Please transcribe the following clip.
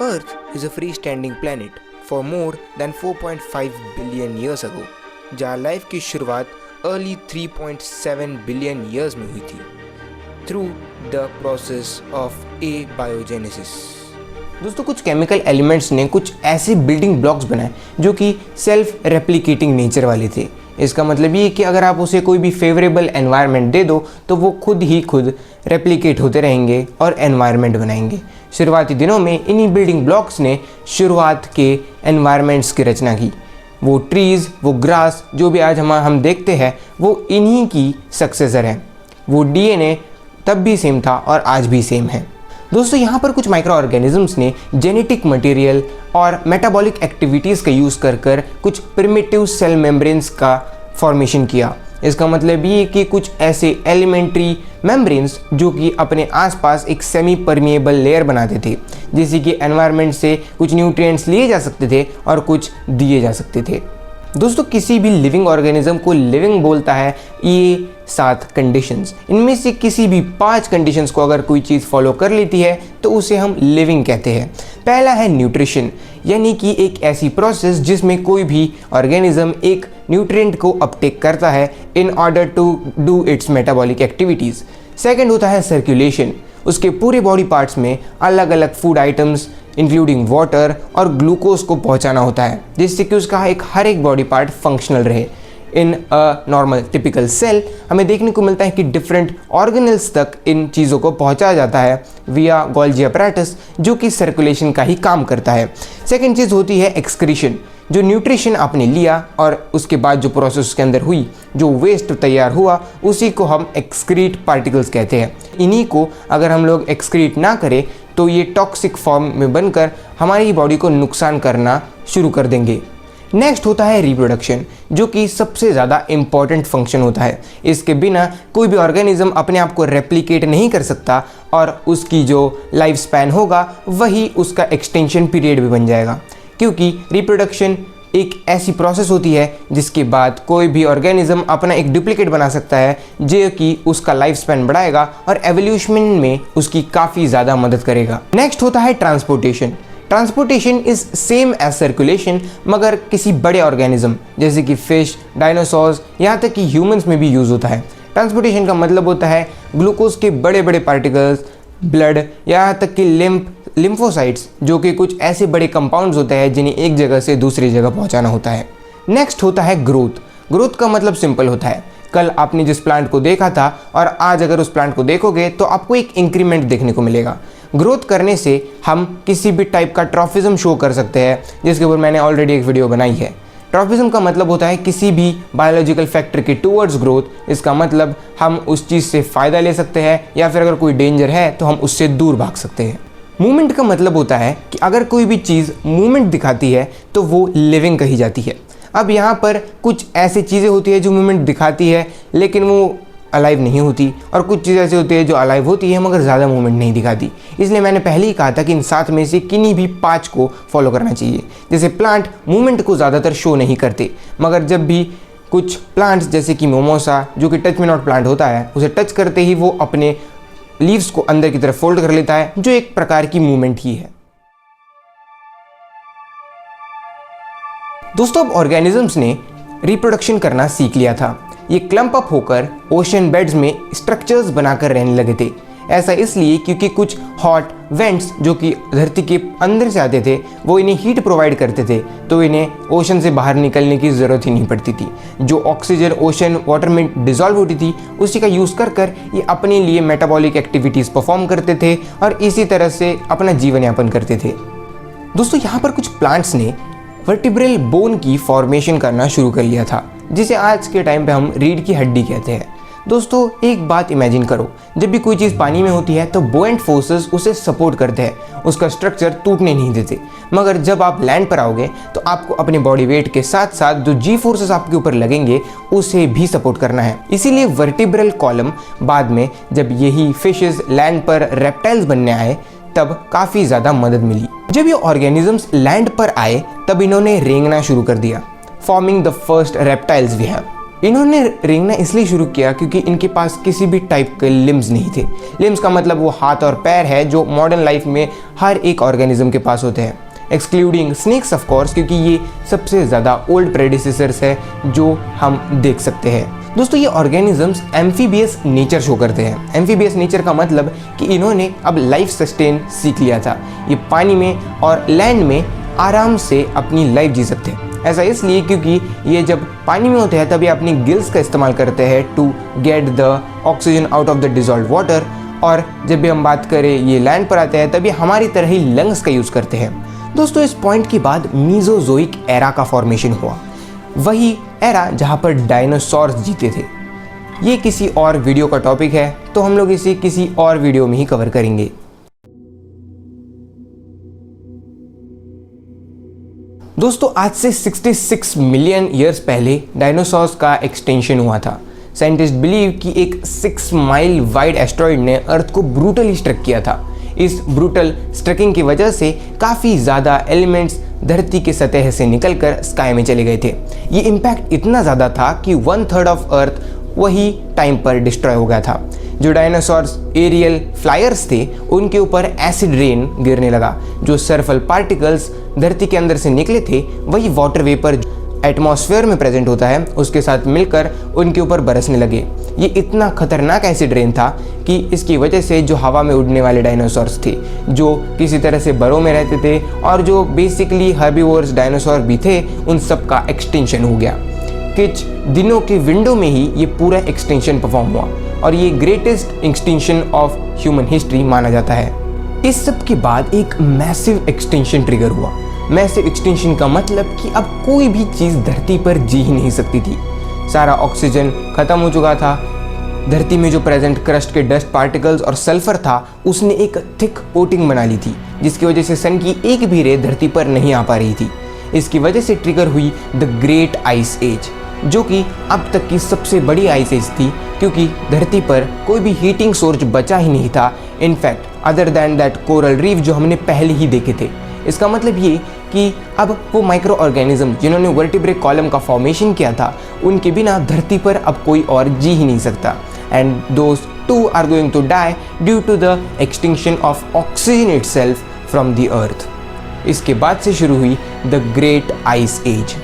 Earth is a freestanding planet for more than 4.5 billion years ago, जहाँ life की शुरुआत early 3.7 billion years में हुई थी थ्रू द प्रोसेस ऑफ एबायोजेनेसिस। दोस्तों, कुछ केमिकल एलिमेंट्स ने कुछ ऐसे बिल्डिंग ब्लॉक्स बनाए जो कि सेल्फ रेप्लिकेटिंग नेचर वाले थे। इसका मतलब ये कि अगर आप उसे कोई भी फेवरेबल एनवायरनमेंट दे दो तो वो खुद ही खुद रेप्लिकेट होते रहेंगे और एनवायरनमेंट बनाएंगे। शुरुआती दिनों में इन्हीं बिल्डिंग ब्लॉक्स ने शुरुआत के एनवायरनमेंट्स की रचना की। वो ट्रीज़, वो ग्रास जो भी आज हम देखते हैं वो इन्हीं की सक्सेसर है। वो डीएनए तब भी सेम था और आज भी सेम है। दोस्तों, यहाँ पर कुछ माइक्रो ऑर्गेनिजम्स ने जेनेटिक मटेरियल और मेटाबॉलिक एक्टिविटीज़ का यूज़ कर कुछ प्रिमिटिव सेल मेम्ब्रेन्स का फॉर्मेशन किया। इसका मतलब ये कि कुछ ऐसे एलिमेंट्री मेम्ब्रेन्स जो कि अपने आसपास एक सेमी परमिएबल लेयर बनाते थे, जिससे कि एनवायरनमेंट से कुछ न्यूट्रिएंट्स लिए जा सकते थे और कुछ दिए जा सकते थे। दोस्तों, किसी भी लिविंग ऑर्गेनिज्म को लिविंग बोलता है ये 7 कंडीशंस। इनमें से किसी भी 5 कंडीशंस को अगर कोई चीज़ फॉलो कर लेती है तो उसे हम लिविंग कहते हैं। पहला है न्यूट्रिशन, यानी कि एक ऐसी प्रोसेस जिसमें कोई भी ऑर्गेनिज्म एक न्यूट्रिएंट को अपटेक करता है in order to do its metabolic activities. Second होता है सर्कुलेशन, उसके पूरे बॉडी पार्ट्स में अलग अलग फूड आइटम्स इंक्लूडिंग वाटर और ग्लूकोज को पहुंचाना होता है, जिससे कि उसका हर एक बॉडी पार्ट फंक्शनल रहे। इन अ नॉर्मल टिपिकल सेल हमें देखने को मिलता है कि डिफरेंट ऑर्गेनल्स तक इन चीज़ों को पहुंचाया जाता है विया गोल्जी अपैरेटस, जो कि सर्कुलेशन का ही काम करता है। सेकेंड चीज़ होती है एक्सक्रीशन, जो न्यूट्रिशन आपने लिया और उसके बाद जो प्रोसेस उसके अंदर हुई, जो वेस्ट तैयार हुआ, उसी को हम एक्सक्रीट पार्टिकल्स कहते हैं। इन्हीं को अगर हम लोग एक्सक्रीट ना करें तो ये टॉक्सिक फॉर्म में बनकर हमारी बॉडी को नुकसान करना शुरू कर देंगे। नेक्स्ट होता है रिप्रोडक्शन, जो कि सबसे ज़्यादा इम्पॉर्टेंट फंक्शन होता है। इसके बिना कोई भी ऑर्गेनिज्म अपने आप को रेप्लिकेट नहीं कर सकता और उसकी जो लाइफ स्पैन होगा वही उसका एक्सटेंशन पीरियड भी बन जाएगा, क्योंकि रिप्रोडक्शन एक ऐसी प्रोसेस होती है जिसके बाद कोई भी ऑर्गेनिज्म अपना एक डुप्लीकेट बना सकता है जो कि उसका लाइफ स्पैन बढ़ाएगा और एवोल्यूशन में उसकी काफ़ी ज़्यादा मदद करेगा। नेक्स्ट होता है transportation. Transportation is same as circulation, मगर किसी बड़े ऑर्गेनिज्म जैसे कि फिश, डायनासोर्स, यहाँ तक कि ह्यूमंस में भी यूज़ होता है। ट्रांसपोर्टेशन का मतलब होता है ग्लूकोज के बड़े बड़े पार्टिकल्स, ब्लड, यहाँ तक कि लिम्फोसाइट्स, जो कि कुछ ऐसे बड़े कंपाउंड्स होते हैं जिन्हें एक जगह से दूसरी जगह पहुंचाना होता है। नेक्स्ट होता है ग्रोथ। ग्रोथ का मतलब सिंपल होता है, कल आपने जिस प्लांट को देखा था और आज अगर उस प्लांट को देखोगे तो आपको एक इंक्रीमेंट देखने को मिलेगा। ग्रोथ करने से हम किसी भी टाइप का ट्रॉफिज्म शो कर सकते हैं, जिसके ऊपर मैंने ऑलरेडी एक वीडियो बनाई है। ट्रॉफिज्म का मतलब होता है किसी भी बायोलॉजिकल फैक्टर के टूवर्ड्स ग्रोथ। इसका मतलब हम उस चीज़ से फ़ायदा ले सकते हैं या फिर अगर कोई डेंजर है तो हम उससे दूर भाग सकते हैं। मूवमेंट का मतलब होता है कि अगर कोई भी चीज़ मूवमेंट दिखाती है तो वो लिविंग कही जाती है। अब यहाँ पर कुछ ऐसी चीज़ें होती है जो मूवमेंट दिखाती है लेकिन वो अलाइव नहीं होती, और कुछ चीज़ें ऐसी होती है जो अलाइव होती है मगर ज़्यादा मूवमेंट नहीं दिखाती। इसलिए मैंने पहले ही कहा था कि इन 7 में से किन्हीं भी 5 को फॉलो करना चाहिए। जैसे प्लांट मूवमेंट को ज़्यादातर शो नहीं करते, मगर जब भी कुछ प्लांट्स जैसे कि मोमोसा, जो कि टच मी नॉट प्लांट होता है, उसे टच करते ही वो अपने लीव्स को अंदर की तरफ फोल्ड कर लेता है, जो एक प्रकार की मूवमेंट ही है। दोस्तों, अब ऑर्गेनिजम्स ने रिप्रोडक्शन करना सीख लिया था। ये क्लम्प अप होकर ओशन बेड्स में स्ट्रक्चर्स बनाकर रहने लगे थे। ऐसा इसलिए क्योंकि कुछ हॉट वेंट्स जो कि धरती के अंदर से आते थे वो इन्हें हीट प्रोवाइड करते थे, तो इन्हें ओशन से बाहर निकलने की ज़रूरत ही नहीं पड़ती थी। जो ऑक्सीजन ओशन वाटर में डिज़ोल्व होती थी उसी का यूज़ कर ये अपने लिए मेटाबॉलिक एक्टिविटीज़ परफॉर्म करते थे और इसी तरह से अपना जीवन यापन करते थे। दोस्तों, यहाँ पर कुछ प्लांट्स ने वर्टिब्रल बोन की फॉर्मेशन करना शुरू कर लिया था, जिसे आज के टाइम पे हम रीढ़ की हड्डी कहते हैं। दोस्तों, एक बात इमेजिन करो, जब भी कोई चीज़ पानी में होती है तो बुओयंट फोर्सेस उसे सपोर्ट करते हैं, उसका स्ट्रक्चर टूटने नहीं देते। मगर जब आप लैंड पर आओगे तो आपको अपने बॉडी वेट के साथ साथ जो जी फोर्सेस आपके ऊपर लगेंगे उसे भी सपोर्ट करना है। इसीलिए वर्टिब्रल कॉलम बाद में जब यही फिशेस लैंड पर रेप्टाइल्स बनने आए तब काफ़ी ज़्यादा मदद मिली। जब ये ऑर्गेनिजम्स लैंड पर आए तब इन्होंने रेंगना शुरू कर दिया, forming the first reptiles we have. इन्होंने रेंगना इसलिए शुरू किया क्योंकि इनके पास किसी भी टाइप के लिम्स नहीं थे। लिम्स का मतलब वो हाथ और पैर है जो मॉडर्न लाइफ में हर एक ऑर्गेनिज्म के पास होते हैं, एक्सक्लूडिंग स्नेक्स ऑफ कोर्स, क्योंकि ये सबसे ज़्यादा ओल्ड प्रेडिसेसर्स है जो हम देख सकते हैं। दोस्तों ये ऑर्गेनिजम्स एम्फीबियस नेचर शो करते हैं। एम्फीबियस नेचर का मतलब कि इन्होंने अब लाइफ सस्टेन सीख लिया था। ये पानी में और लैंड में आराम से अपनी लाइफ जी सकते हैं। ऐसा इसलिए क्योंकि ये जब पानी में होते हैं तब ये अपनी गिल्स का इस्तेमाल करते हैं to get the oxygen out of the dissolve water, और जब भी हम बात करें ये लैंड पर आते हैं तभी हमारी तरह ही लंग्स का यूज़ करते हैं। दोस्तों इस पॉइंट के बाद मीजोजोइक एरा का फॉर्मेशन हुआ, वही एरा जहाँ पर डायनासोर्स जीते थे। ये किसी और वीडियो का टॉपिक है तो हम लोग इसे किसी और वीडियो में ही कवर करेंगे। दोस्तों आज से 66 मिलियन ईयर्स पहले डायनासोर्स का एक्सटेंशन हुआ था। साइंटिस्ट बिलीव कि एक 6 माइल वाइड एस्ट्रॉइड ने अर्थ को ब्रूटली स्ट्रक किया था। इस ब्रूटल स्ट्रकिंग की वजह से काफ़ी ज़्यादा एलिमेंट्स धरती के सतह से निकलकर स्काई में चले गए थे। ये इम्पैक्ट इतना ज़्यादा था कि 1/3 ऑफ अर्थ वही टाइम पर डिस्ट्रॉय हो गया था। जो डायनासोर्स एरियल फ्लायर्स थे उनके ऊपर एसिड रेन गिरने लगा। जो सर्फल पार्टिकल्स धरती के अंदर से निकले थे वही वाटर वेपर एटमॉस्फेयर में प्रेजेंट होता है उसके साथ मिलकर उनके ऊपर बरसने लगे। ये इतना खतरनाक एसिड रेन था कि इसकी वजह से जो हवा में उड़ने वाले डायनासोर्स थे, जो किसी तरह से बरों में रहते थे और जो बेसिकली हर्बीवोर्स डायनासोर भी थे, उन सब का एक्सटेंशन हो गया। कुछ दिनों के विंडो में ही ये पूरा एक्सटेंशन परफॉर्म हुआ और ये greatest extension of human history माना जाता है। इस सब के बाद एक मैसिव एक्सटेंशन ट्रिगर हुआ। मैसिव एक्सटेंशन का मतलब कि अब कोई भी चीज़ धरती पर जी ही नहीं सकती थी। सारा ऑक्सीजन खत्म हो चुका था। धरती में जो प्रेजेंट क्रस्ट के डस्ट पार्टिकल्स और सल्फर था उसने एक थिक कोटिंग बना ली थी, जिसकी वजह से सन की एक भी रे धरती पर नहीं आ पा रही थी। इसकी वजह से ट्रिगर हुई द ग्रेट आइस एज, जो कि अब तक की सबसे बड़ी आइस एज थी, क्योंकि धरती पर कोई भी हीटिंग सोर्स बचा ही नहीं था in fact other than that coral reef जो हमने पहले ही देखे थे। इसका मतलब ये कि अब वो माइक्रो ऑर्गेनिज्म जिन्होंने वर्टिब्रे कॉलम का फॉर्मेशन किया था उनके बिना धरती पर अब कोई और जी ही नहीं सकता, and those two are going to die due to the extinction of oxygen itself from the earth. इसके बाद से शुरू हुई द ग्रेट आइस एज।